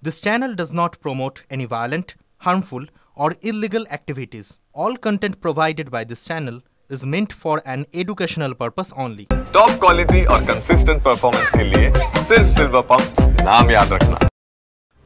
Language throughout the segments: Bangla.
This channel does not promote any violent, harmful, or illegal activities. All content provided by this channel is meant for an educational purpose only. Top quality और कंसिस्टेंट परफॉर्मेंस के लिए सिर्फ सिल्वर पंप्स नाम याद रखना।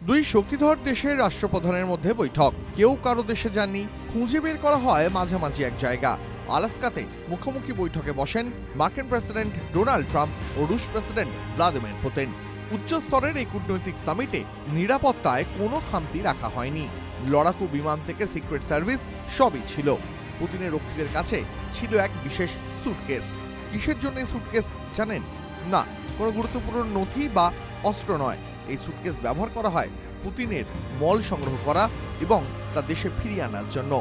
দুই শক্তিধর দেশের রাষ্ট্রপ্রধানের মধ্যে বৈঠক। কেউ কারো দেশে যাননি, খুঁজে বের করা হয় মাঝামাঝি এক জায়গা। আলাস্কাতে মুখোমুখি বৈঠকে বসেন মার্কিন প্রেসিডেন্ট ডোনাল্ড ট্রাম্প ও রুশ প্রেসিডেন্ট ভ্লাদিমির পুতিন। উচ্চ স্তরের এই কূটনৈতিক সামিটে নিরাপত্তায় কোনো খামতি রাখা হয়নি। লড়াকু বিমান থেকে সিক্রেট সার্ভিস সবই ছিল। পুতিনের রক্ষীদের কাছে ছিল এক বিশেষ সুটকেস। কিসের জন্য এই সুটকেস জানেন? না, কোনো গুরুত্বপূর্ণ নথি বা অস্ত্র নয়। এই সুটকেস ব্যবহার করা হয় পুতিনের মল সংগ্রহ করা এবং তার দেশে ফিরিয়ে আনার জন্য।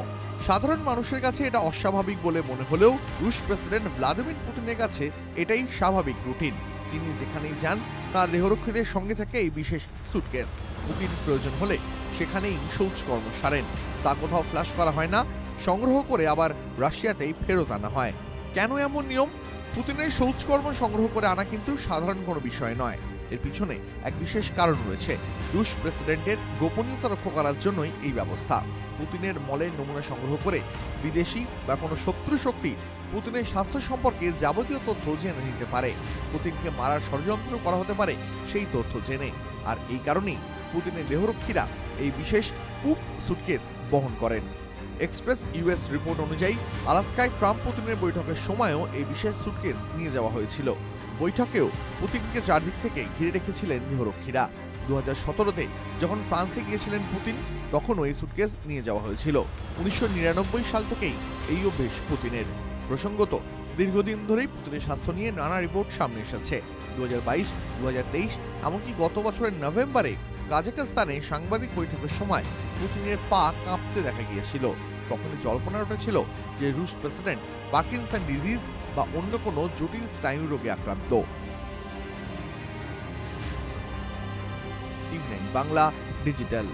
সাধারণ মানুষের কাছে এটা অস্বাভাবিক বলে মনে হলেও রুশ প্রেসিডেন্ট ভ্লাদিমির পুতিনের কাছে এটাই স্বাভাবিক রুটিন। তিনি যেখানেই যান তার দেহরক্ষীদের সঙ্গে থাকে এই বিশেষ সুটকেস। পুতিন প্রয়োজন হলে সেখানেই শৌচকর্ম সারেন। তা কোথাও ফ্ল্যাশ করা হয় না, সংগ্রহ করে আবার রাশিয়াতেই ফেরত আনা হয়। কেন এমন নিয়ম? পুতিনের শৌচকর্ম সংগ্রহ করে আনা কিন্তু সাধারণ কোনো বিষয় নয়। এর পিছনে এক বিশেষ কারণ রয়েছে। রুশ প্রেসিডেন্টের গোপনীয়তা রক্ষা করার জন্যই এই ব্যবস্থা। পুতিনের মলের নমুনা সংগ্রহ করে বিদেশি বা কোনো শত্রু শক্তি পুতিনের স্বাস্থ্য সম্পর্কে যাবতীয় তথ্য জেনে নিতে পারে। পুতিনকে মারার ষড়যন্ত্র করা হতে পারে সেই তথ্য জেনে। আর এই কারণেই পুতিনের দেহরক্ষীরা এই বিশেষ পুপ সুটকেস বহন করেন। এক্সপ্রেস ইউএস রিপোর্ট অনুযায়ী আলাস্কায় ট্রাম্প পুতিনের বৈঠকের সময়ও এই বিশেষ সুটকেস নিয়ে যাওয়া হয়েছিল। বৈঠকেও পুতিনকে চারদিক থেকে ঘিরে রেখেছিলেন দেহরক্ষীরা। 2017-তে যখন ফ্রান্সে গিয়েছিলেন পুতিন, তখনও এই সুটকেস নিয়ে যাওয়া হয়েছিল। 1999 সাল থেকেই এই অভ্যেস পুতিনের। প্রসঙ্গত, দীর্ঘদিন ধরেই পুতিনের স্বাস্থ্য নিয়ে নানা রিপোর্ট সামনে এসেছে। 2022, 2023 এমনকি গত বছরের নভেম্বরে কাজাখস্তানে সাংবাদিক বৈঠকের সময় পুতিনের পা কাঁপতে দেখা গিয়েছিল। তখনই জল্পনা উঠেছিল যে রুশ প্রেসিডেন্ট পার্কিনসন ডিজিজ বা অন্য কোনো জটিল স্নায়ু রোগে আক্রান্ত। টিভি9 বাংলা ডিজিটাল।